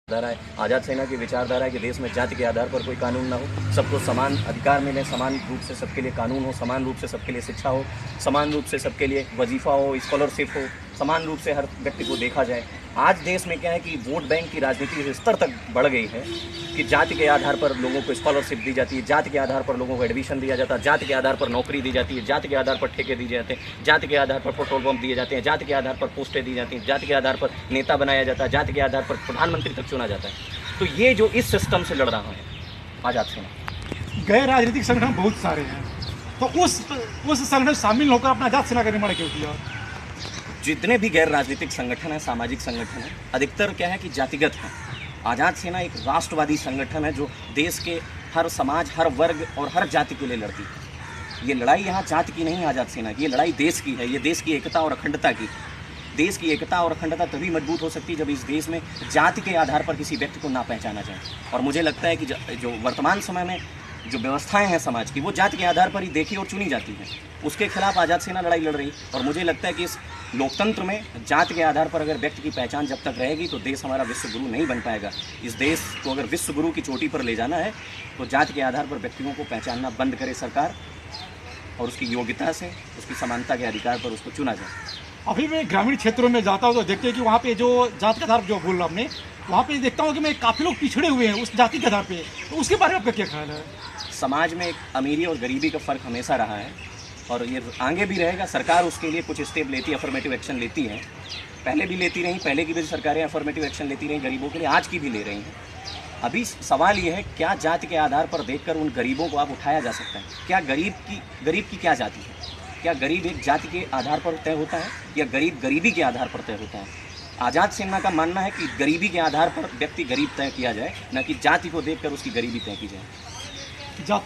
धारा है। आज़ाद सेना की विचारधारा है कि देश में जाति के आधार पर कोई कानून ना हो, सबको समान अधिकार मिले, समान रूप से सबके लिए कानून हो, समान रूप से सबके लिए शिक्षा हो, समान रूप से सबके लिए वजीफ़ा हो, स्कॉलरशिप हो, समान रूप से हर व्यक्ति को देखा जाए। आज देश में क्या है कि वोट बैंक की राजनीति इस स्तर तक बढ़ गई है कि जाति के आधार पर लोगों को स्कॉलरशिप दी जाती है, जाति के आधार पर लोगों को एडमिशन दिया जाता है, जाति के आधार पर नौकरी दी जाती है, जाति के आधार पर ठेके दिए जाते हैं, जाति के आधार पर पेट्रोल पंप दिए जाते हैं, जाति के आधार पर पोस्टें दी जाती हैं, जाति के आधार पर नेता बनाया जाता है, जाति के आधार पर प्रधानमंत्री तक चुना जाता है। तो ये जो इस सिस्टम से लड़ रहा है आज़ाद सेना। गैर राजनीतिक संगठन बहुत सारे हैं, तो उस संगठन शामिल होकर अपना आज़ाद सेना का निर्माण क्यों किया? जितने भी गैर राजनीतिक संगठन हैं, सामाजिक संगठन हैं, अधिकतर क्या है कि जातिगत हैं। आज़ाद सेना एक राष्ट्रवादी संगठन है जो देश के हर समाज, हर वर्ग और हर जाति के लिए लड़ती है। ये लड़ाई यहाँ जाति की नहीं है आज़ाद सेना की, ये लड़ाई देश की है, ये देश की एकता और अखंडता की। देश की एकता और अखंडता तभी मजबूत हो सकती है जब इस देश में जाति के आधार पर किसी व्यक्ति को ना पहचाना जाए। और मुझे लगता है कि जो वर्तमान समय में जो व्यवस्थाएं हैं समाज की, वो जाति के आधार पर ही देखी और चुनी जाती हैं। उसके खिलाफ आज़ाद सेना लड़ाई लड़ रही। और मुझे लगता है कि इस लोकतंत्र में जाति के आधार पर अगर व्यक्ति की पहचान जब तक रहेगी तो देश हमारा विश्व गुरु नहीं बन पाएगा। इस देश को अगर विश्व गुरु की चोटी पर ले जाना है तो जाति के आधार पर व्यक्तियों को पहचानना बंद करे सरकार और उसकी योग्यता से, उसकी समानता के अधिकार पर उसको चुना जाए। अभी मैं ग्रामीण क्षेत्रों में जाता हूँ तो देखते हैं कि वहाँ पे जो जाति के आधार पर जो बोल रहा आपने, वहाँ पे देखता हूँ कि मैं काफ़ी लोग पिछड़े हुए हैं उस जाति के आधार पे। तो उसके बारे में आपका क्या ख्याल है? समाज में एक अमीरी और गरीबी का फ़र्क हमेशा रहा है और ये आगे भी रहेगा। सरकार उसके लिए कुछ स्टेप लेती है, अफर्मेटिव एक्शन लेती है, पहले भी लेती रही, पहले की भी सरकारें अफर्मेटिव एक्शन लेती रही गरीबों के लिए, आज की भी ले रही हैं। अभी सवाल ये है क्या जाति के आधार पर देखकर उन गरीबों को आप उठाया जा सकता है? क्या गरीब की क्या जाति है? क्या गरीब एक जाति के आधार पर तय होता है या गरीब गरीबी के आधार पर तय होता है? आज़ाद सेना का मानना है कि गरीबी के आधार पर व्यक्ति गरीब तय किया जाए, न कि जाति को देखकर उसकी गरीबी तय की जाए। जाति